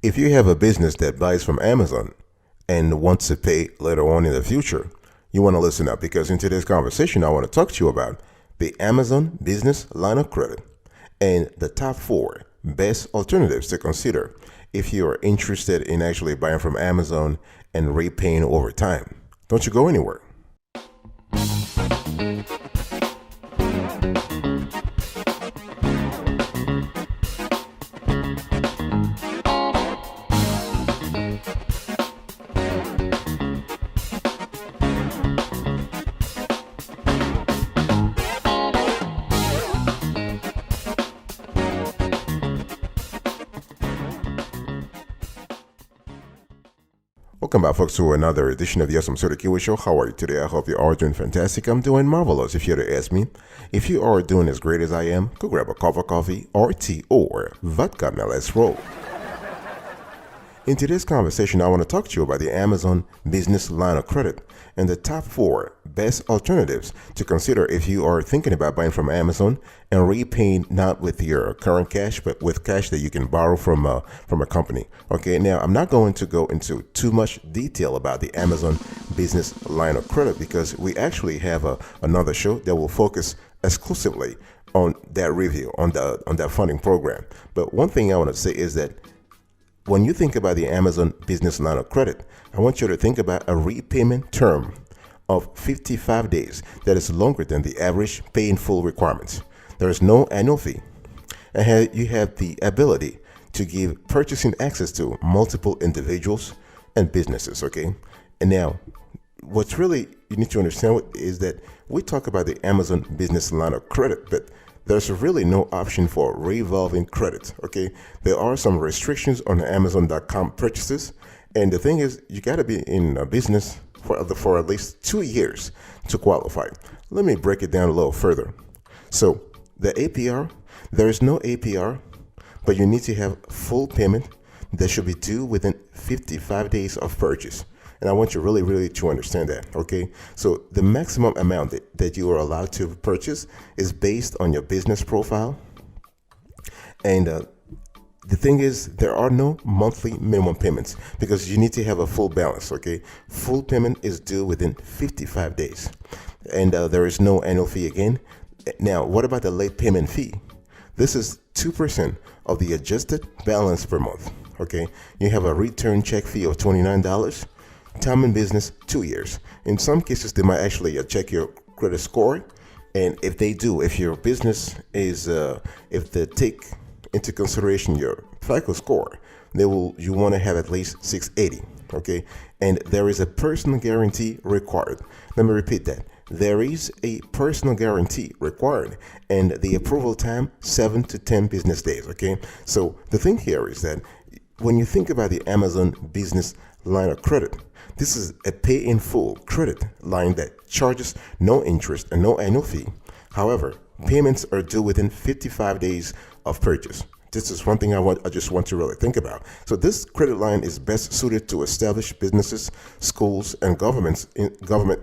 If you have a business that buys from Amazon and wants to pay later on in the future, you want to listen up because in today's conversation, I want to talk to you about the Amazon business line of credit and the top four best alternatives to consider if you are interested in actually buying from Amazon and repaying over time. Don't you go anywhere. Welcome back, folks, to another edition of the Awesome Sort of Kiwi Show. How are you today? I hope you are doing fantastic. I'm doing marvelous. If you had to ask me, if you are doing as great as I am, go grab a cup of coffee or tea or vodka. Now let's roll. In today's conversation, I want to talk to you about the Amazon business line of credit and the top four best alternatives to consider if you are thinking about buying from Amazon and repaying not with your current cash, but with cash that you can borrow from a company. Okay, now I'm not going to go into too much detail about the Amazon business line of credit because we actually have another show that will focus exclusively on that review, on that funding program. But one thing I want to say is that when you think about the Amazon business line of credit, I want you to think about a repayment term of 55 days that is longer than the average pay in full requirements. There is no annual fee, and you have the ability to give purchasing access to multiple individuals and businesses. Okay, and now what's really you need to understand is that we talk about the Amazon business line of credit, but there's really no option for revolving credit. Okay, there are some restrictions on Amazon.com purchases, and the thing is, you got to be in a business for at least 2 years to qualify. Let me break it down a little further. So the APR, there is no APR, but you need to have full payment that should be due within 55 days of purchase. And I want you really to understand that, okay? So the maximum amount that you are allowed to purchase is based on your business profile. And the thing is, there are no monthly minimum payments because you need to have a full balance, okay? Full payment is due within 55 days. And there is no annual fee again. Now, what about the late payment fee? This is 2% of the adjusted balance per month, okay? You have a return check fee of $29. Time in business, 2 years. In some cases, they might actually check your credit score. And if they do, if your business is, if they take into consideration your FICO score, you want to have at least 680, okay? And there is a personal guarantee required. Let me repeat that. There is a personal guarantee required, and the approval time, 7 to 10 business days, okay? So the thing here is that when you think about the Amazon business line of credit, this is a pay in full credit line that charges no interest and no annual fee. However, payments are due within 55 days of purchase. This is one thing I just want to really think about. So this credit line is best suited to established businesses, schools, and government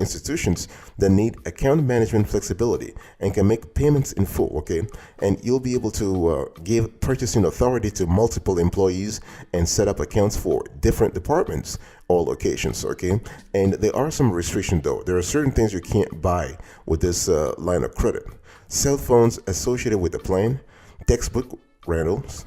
institutions that need account management flexibility and can make payments in full, okay? And you'll be able to give purchasing authority to multiple employees and set up accounts for different departments or locations, okay? And there are some restrictions though. There are certain things you can't buy with this line of credit. Cell phones associated with the plan, textbook rentals,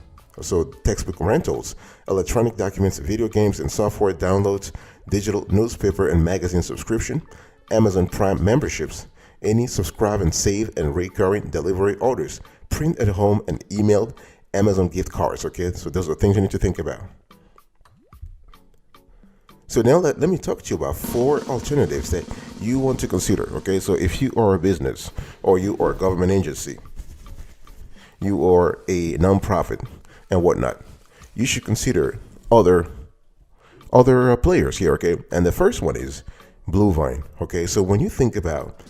electronic documents, video games and software downloads, digital newspaper and magazine subscription, Amazon Prime memberships, any subscribe and save and recurring delivery orders, print at home and emailed Amazon gift cards, okay? So those are things you need to think about. So now let me talk to you about four alternatives that you want to consider, okay? So if you are a business or you are a government agency, you are a nonprofit and whatnot, you should consider other players here, okay? And the first one is Bluevine, okay? So when you think about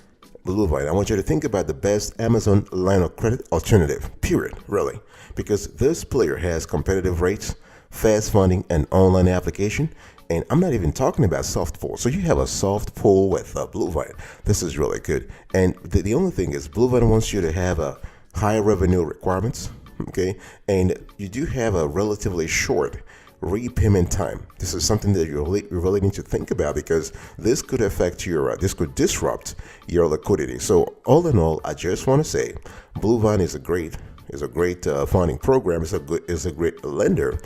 Bluevine, I want you to think about the best Amazon line of credit alternative, period, really, because this player has competitive rates, fast funding, and online application. And I'm not even talking about soft pull. So you have a soft pull with Bluevine. This is really good. And the only thing is Bluevine wants you to have a high revenue requirements, okay? And you do have a relatively short repayment time. This is something that you really need to think about because this could affect this could disrupt your liquidity. So all in all, I just want to say Bluevine is a great funding program. It's a great lender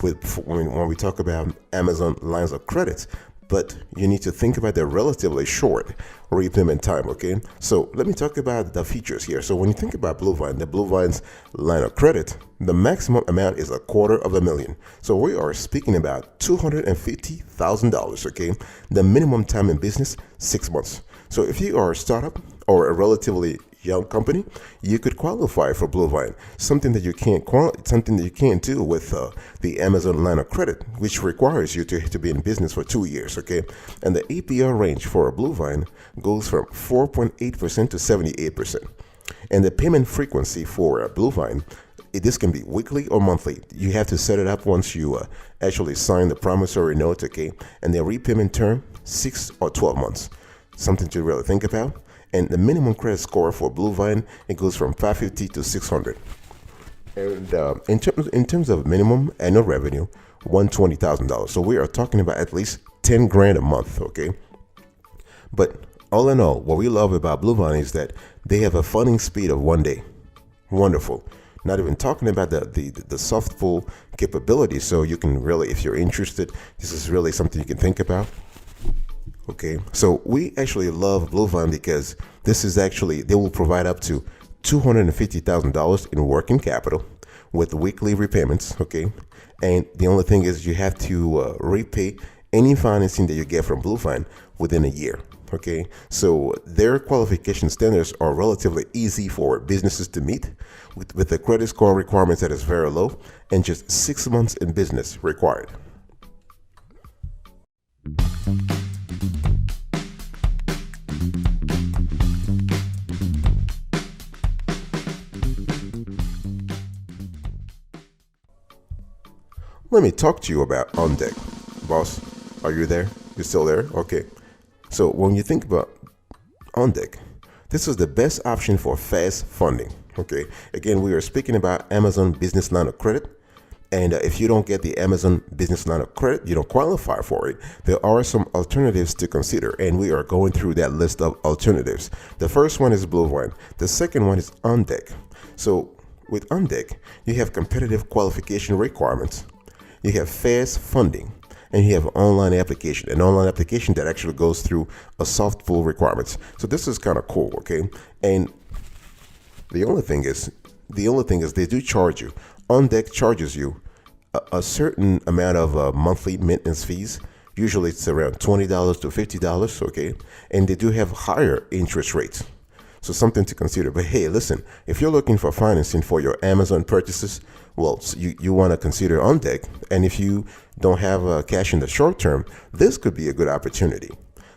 when we talk about Amazon lines of credit. But you need to think about the relatively short repayment time, okay? So let me talk about the features here. So when you think about Bluevine, the Bluevine's line of credit, the maximum amount is $250,000. So we are speaking about $250,000, okay? The minimum time in business, 6 months. So if you are a startup or a relatively young company, you could qualify for Bluevine. Something that you can't do with the Amazon line of credit, which requires you to be in business for 2 years. Okay, and the APR range for a Bluevine goes from 4.8% to 78%, and the payment frequency for a Bluevine, this can be weekly or monthly. You have to set it up once you actually sign the promissory note. Okay, and the repayment term 6 or 12 months. Something to really think about. And the minimum credit score for Bluevine, it goes from 550 to 600. And in terms of minimum annual revenue, $120,000. So we are talking about at least 10 grand a month, okay? But all in all, what we love about Bluevine is that they have a funding speed of 1 day. Wonderful. Not even talking about the soft pull capability. So you can really, if you're interested, this is really something you can think about. Okay, so we actually love Bluevine because they will provide up to $250,000 in working capital with weekly repayments. Okay, and the only thing is you have to repay any financing that you get from Bluevine within a year. Okay, so their qualification standards are relatively easy for businesses to meet with the credit score requirements that is very low and just 6 months in business required. Let me talk to you about OnDeck. Boss, are you there? You still there? Okay. So when you think about OnDeck, this is the best option for fast funding. Okay. Again, we are speaking about Amazon Business Line of Credit. And if you don't get the Amazon Business Line of Credit, you don't qualify for it. There are some alternatives to consider, and we are going through that list of alternatives. The first one is Bluevine. The second one is OnDeck. So with OnDeck, you have competitive qualification requirements. You have fast funding, and you have an online application that actually goes through a soft pull requirements. So this is kind of cool, okay? And the only thing is they do charge you. OnDeck charges you a certain amount of monthly maintenance fees. Usually it's around $20 to $50, okay? And they do have higher interest rates. So something to consider. But hey, listen, if you're looking for financing for your Amazon purchases, well, you want to consider OnDeck. And if you don't have cash in the short term, this could be a good opportunity.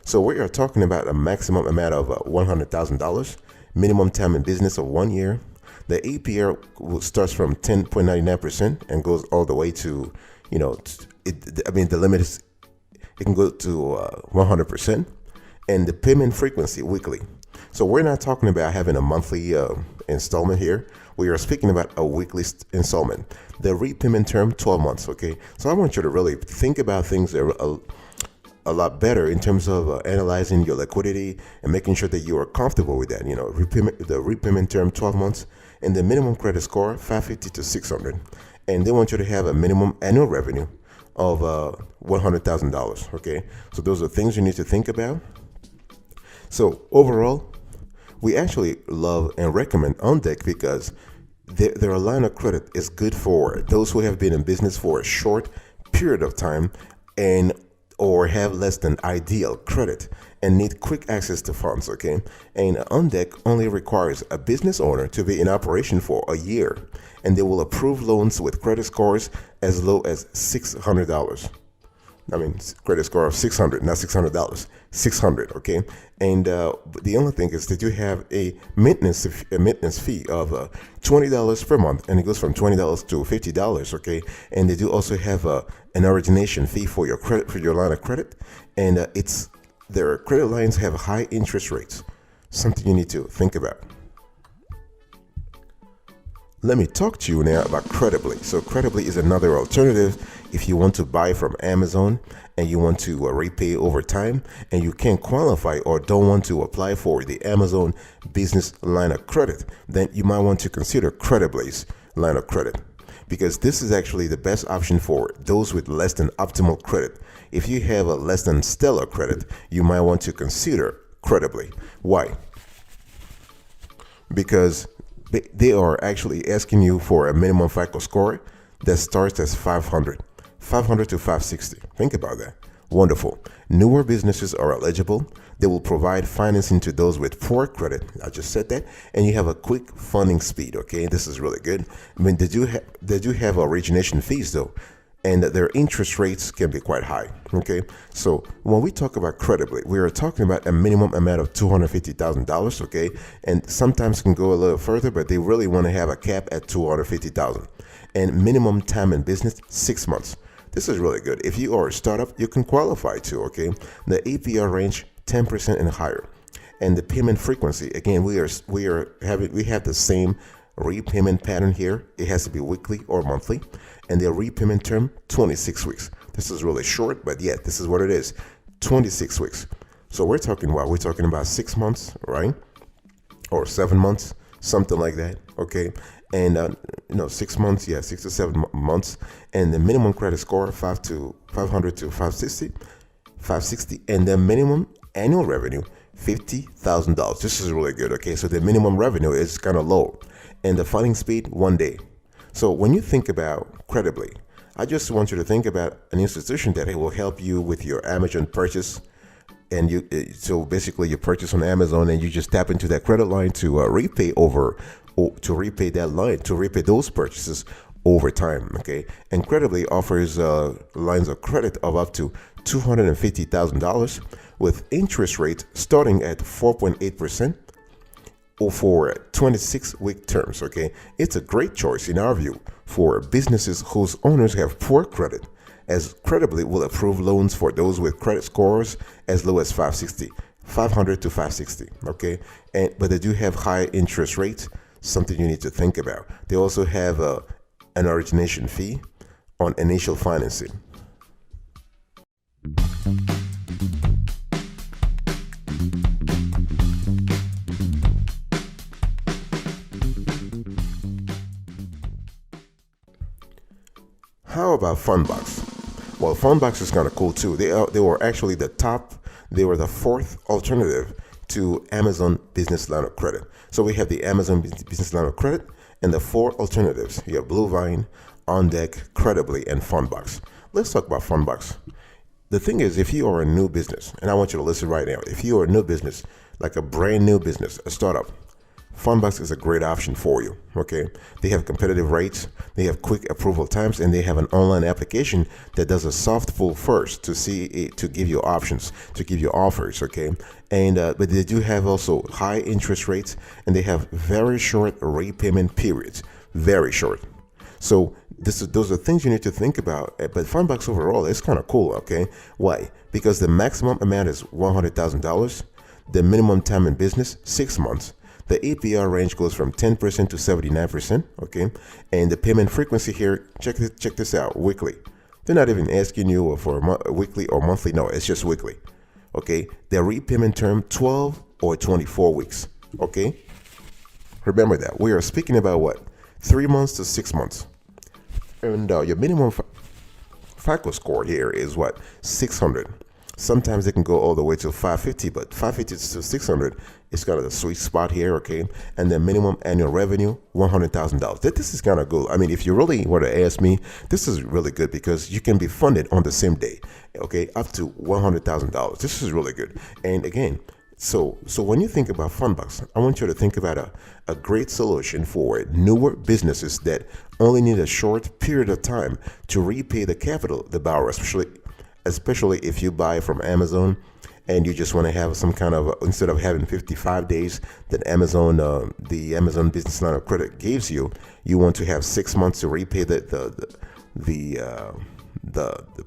So we are talking about a maximum amount of $100,000, minimum time in business of 1 year. The APR starts from 10.99% and goes all the way to, the limit is, it can go to 100%. And the payment frequency weekly. So we're not talking about having a monthly installment here. We are speaking about a weekly installment. The repayment term, 12 months, okay? So I want you to really think about things a lot better in terms of analyzing your liquidity and making sure that you are comfortable with that. The repayment term, 12 months, and the minimum credit score, 550 to 600. And they want you to have a minimum annual revenue of $100,000, okay? So those are things you need to think about. So overall, we actually love and recommend OnDeck because their line of credit is good for those who have been in business for a short period of time or have less than ideal credit and need quick access to funds, okay? And OnDeck only requires a business owner to be in operation for a year, and they will approve loans with credit scores as low as $600. Credit score of 600, not $600, 600, okay? And the only thing is that you have a maintenance fee of $20 per month, and it goes from $20 to $50, okay? And they do also have an origination fee for your line of credit, and their credit lines have high interest rates, something you need to think about. Let me talk to you now about Credibly. So Credibly is another alternative if you want to buy from Amazon and you want to repay over time and you can't qualify or don't want to apply for the Amazon business line of credit, then you might want to consider CreditBlaze line of credit, because this is actually the best option for those with less than optimal credit. If you have a less than stellar credit, you might want to consider CreditBlaze. Why? Because they are actually asking you for a minimum FICO score that starts as 500 to 560. Think about that. Wonderful. Newer businesses are eligible. They will provide financing to those with poor credit. I just said that. And you have a quick funding speed. Okay, this is really good. I mean, they do have origination fees though, and their interest rates can be quite high. Okay, so when we talk about CreditBlaze, we are talking about a minimum amount of $250,000. Okay, and sometimes can go a little further, but they really want to have a cap at $250,000, and minimum time in business 6 months. This is really good. If you are a startup, you can qualify too. Okay, the APR range 10% and higher, and the payment frequency. Again, we have the same repayment pattern here. It has to be weekly or monthly, and the repayment term 26 weeks. This is really short, but yet this is what it is, 26 weeks. So we're talking what? We're talking about 6 months, right? Or 7 months, something like that. Okay, and 6 months, 6 to 7 months, and the minimum credit score 500 to 560, and the minimum annual revenue $50,000. This is really good. Okay, so the minimum revenue is kind of low, and the funding speed 1 day. So when you think about CreditBlaze, I just want you to think about an institution that will help you with your Amazon purchase. And so basically you purchase on Amazon and you just tap into that credit line to repay those purchases over time. Okay, and CreditBlaze offers lines of credit of up to $250,000 with interest rate starting at 4.8% or for 26-week terms. Okay, it's a great choice in our view for businesses whose owners have poor credit, as CreditBlaze will approve loans for those with credit scores as low as 500 to 560. Okay, but they do have high interest rates, something you need to think about. They also have an origination fee on initial financing. How about Fundbox? Well, Fundbox is kind of cool too. They were actually they were the fourth alternative to Amazon Business Line of Credit. So we have the Amazon Business Line of Credit and the 4 alternatives. You have Bluevine, OnDeck, CreditBlaze, and Fundbox. Let's talk about Fundbox. The thing is, if you are a new business, and I want you to listen right now, if you are a new business, like a brand new business, a startup, Fundbox is a great option for you. Okay, they have competitive rates, they have quick approval times, and they have an online application that does a soft pull first to give you options, to give you offers. Okay, and but they do have also high interest rates, and they have very short repayment periods, very short. So those are things you need to think about. But Fundbox overall is kind of cool. Okay, why? Because the maximum amount is $100,000. The minimum time in business 6 months. The APR range goes from 10% to 79%, okay? And the payment frequency here, check this out, weekly. They're not even asking you for weekly or monthly, no, it's just weekly, okay? The repayment term, 12 or 24 weeks, okay? Remember that. We are speaking about what? 3 months to 6 months. And your minimum FICO score here is what? 600. Sometimes they can go all the way to 550, but 550 to 600 is kind of the sweet spot here, okay? And the minimum annual revenue, $100,000. This is kind of good. I mean, if you really want to ask me, this is really good because you can be funded on the same day, okay? Up to $100,000. This is really good. And again, so when you think about Fundbox, I want you to think about a great solution for newer businesses that only need a short period of time to repay the capital they borrow, especially if you buy from Amazon and you just want to have some kind of, instead of having 55 days that the Amazon Business Line of Credit gives you, you want to have 6 months to repay the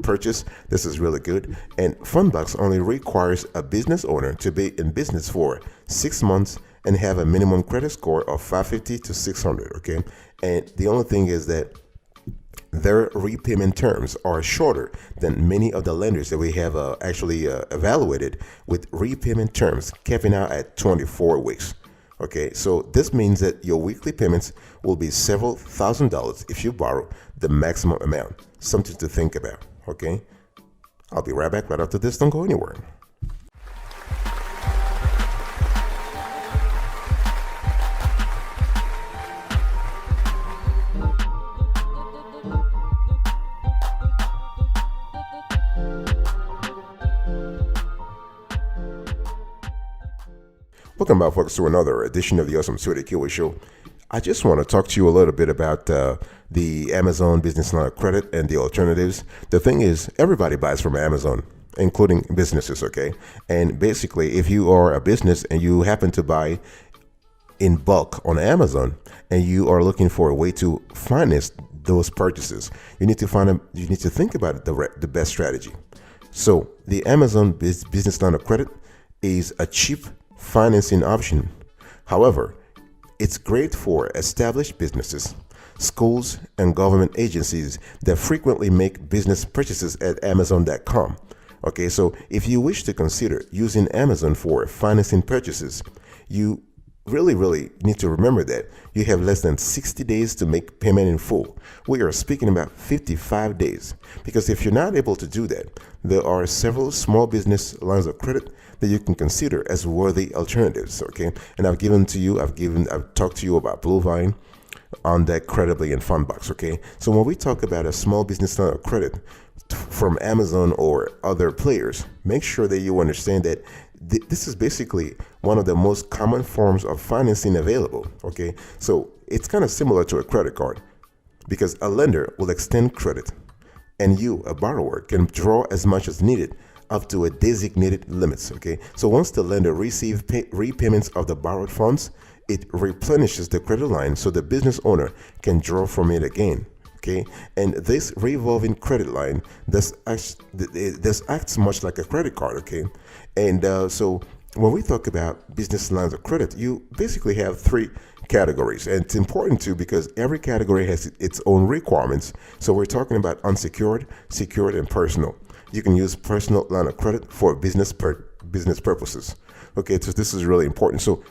purchase. This is really good. And Fundbox only requires a business owner to be in business for 6 months and have a minimum credit score of 550 to 600. Okay, and the only thing is that their repayment terms are shorter than many of the lenders that we have actually evaluated, with repayment terms capping out at 24 weeks. Okay, so this means that your weekly payments will be several $1,000s if you borrow the maximum amount. Something to think about. Okay, I'll be right back right after this. Don't go anywhere. Welcome back, folks, to another edition of the Awesome Sweaty Kiwi Show. I just want to talk to you a little bit about the Amazon business line of credit and the alternatives. The thing is, everybody buys from Amazon, including businesses, okay? And basically, if you are a business and you happen to buy in bulk on Amazon and you are looking for a way to finance those purchases, you need to think about the best strategy. So the Amazon business line of credit is a cheap financing option. However, it's great for established businesses, schools, and government agencies that frequently make business purchases at Amazon.com. Okay, so if you wish to consider using Amazon for financing purchases, you really need to remember that you have less than 60 days to make payment in full. We are speaking about 55 days, because if you're not able to do that, there are several small business lines of credit that you can consider as worthy alternatives. Okay, and I've talked to you about Bluevine, OnDeck, Credibly, and Fundbox. Okay, so when we talk about a small business line of credit from Amazon or other players, make sure that you understand that this is basically one of the most common forms of financing available. Okay, so it's kind of similar to a credit card, because a lender will extend credit and you, a borrower, can draw as much as needed up to a designated limits. Okay, so once the lender receives repayments of the borrowed funds, it replenishes the credit line so the business owner can draw from it again. Okay, and this revolving credit line this acts much like a credit card. Okay, and so when we talk about business lines of credit, you basically have three categories, and it's important too, because every category has its own requirements. So we're talking about unsecured, secured, and personal. You can use personal line of credit for business purposes. Okay, so this is really important. So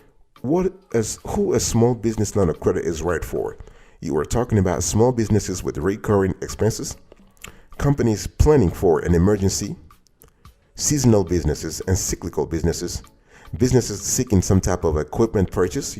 who a small business line of credit is right for? You are talking about small businesses with recurring expenses, companies planning for an emergency, seasonal businesses and cyclical businesses, businesses seeking some type of equipment purchase,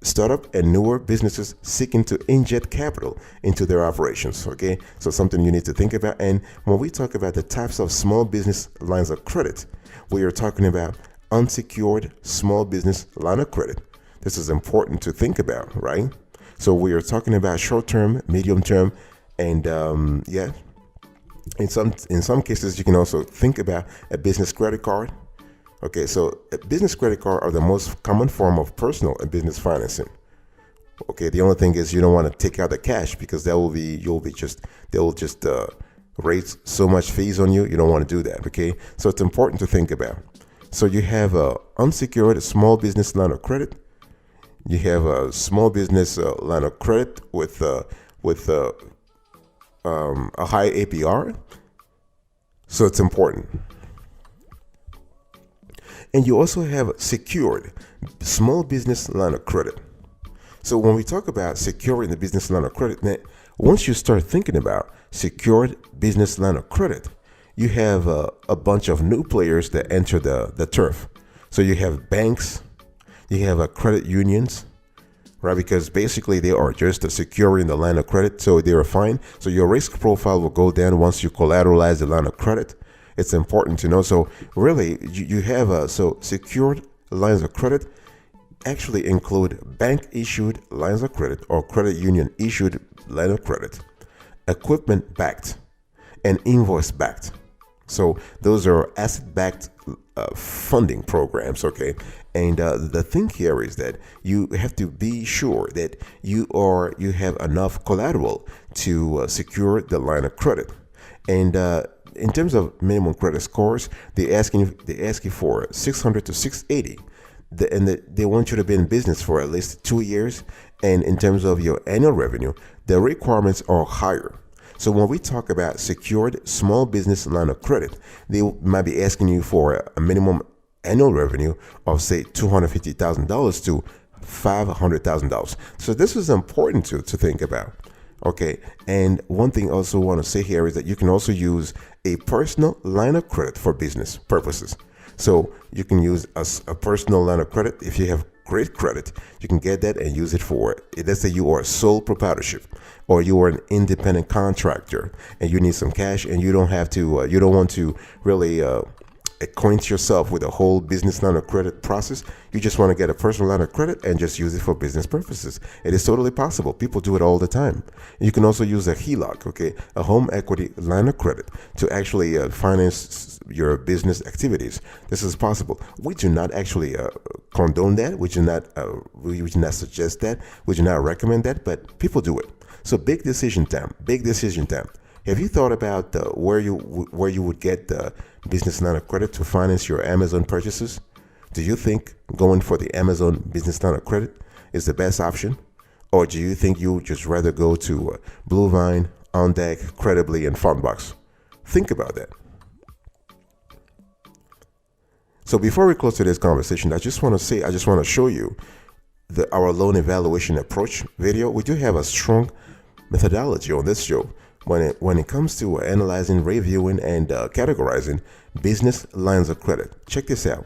startup and newer businesses seeking to inject capital into their operations. Okay, so something you need to think about. And when we talk about the types of small business lines of credit, we are talking about unsecured small business line of credit. This is important to think about, right? So we are talking about short-term, medium-term, and in some cases you can also think about a business credit card. Okay, so a business credit card are the most common form of personal and business financing. Okay, the only thing is you don't want to take out the cash, because they will just raise so much fees on you. You don't want to do that. Okay, so it's important to think about. So you have a unsecured small business line of credit. You have a small business line of credit with a high APR. So it's important. And you also have secured small business line of credit. So when we talk about securing the business line of credit, once you start thinking about secured business line of credit, you have a bunch of new players that enter the turf. So you have banks, you have credit unions, right? Because basically they are just securing the line of credit, so they are fine. So your risk profile will go down once you collateralize the line of credit. It's important to know. So really, you have so secured lines of credit actually include bank issued lines of credit or credit union issued line of credit, equipment backed, and invoice backed. So those are asset backed funding programs. Okay, and the thing here is that you have to be sure that you have enough collateral to secure the line of credit. And in terms of minimum credit scores, they ask you for 600 to 680. They want you to be in business for at least 2 years. And in terms of your annual revenue, the requirements are higher. So when we talk about secured small business line of credit, they might be asking you for a minimum annual revenue of say $250,000 to $500,000. So this is important to think about. Okay, and one thing I also want to say here is that you can also use a personal line of credit for business purposes. So you can use a personal line of credit. If you have great credit, you can get that and use it for, let's say you are a sole proprietorship or you are an independent contractor and you need some cash and you don't have to, you don't want to really acquaint yourself with the whole business line of credit process. You just want to get a personal line of credit and just use it for business purposes. It is totally possible. People do it all the time. You can also use a HELOC, okay, a home equity line of credit, to actually finance your business activities. This is possible. We do not actually condone that. We do not suggest that. We do not recommend that, but people do it. So big decision time. Big decision time. Have you thought about where you would get the business line of credit to finance your Amazon purchases? Do you think going for the Amazon business line of credit is the best option? Or do you think you would just rather go to Bluevine, OnDeck, Credibly, and Fundbox? Think about that. So before we close today's conversation, I just want to show you our loan evaluation approach video. We do have a strong methodology on this show when it comes to analyzing, reviewing, and categorizing business lines of credit. Check this out.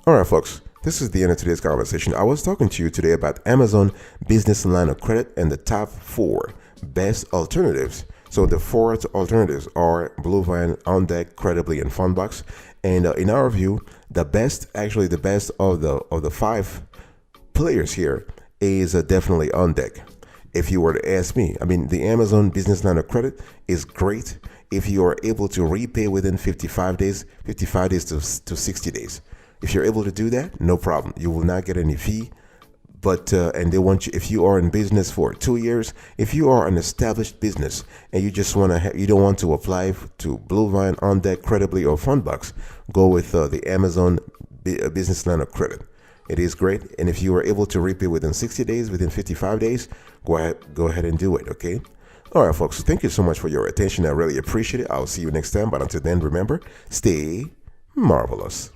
All right, folks, this is the end of today's conversation. I was talking to you today about Amazon business line of credit and the top 4 best alternatives. So the 4 alternatives are Bluevine, OnDeck, Credibly, and Fundbox. And in our view, the best of the 5 players here is definitely OnDeck. If you were to ask me, I mean, the Amazon business line of credit is great if you are able to repay within 55 days to 60 days. If you're able to do that, no problem. You will not get any fee. But and they want you, if you are in business for 2 years, if you are an established business and you just want to, you don't want to apply to Bluevine, OnDeck, Credibly, or Fundbox, go with the Amazon business line of credit. It is great, and if you are able to repay within 60 days, within 55 days, go ahead and do it. Okay. All right, folks. Thank you so much for your attention. I really appreciate it. I'll see you next time. But until then, remember, stay marvelous.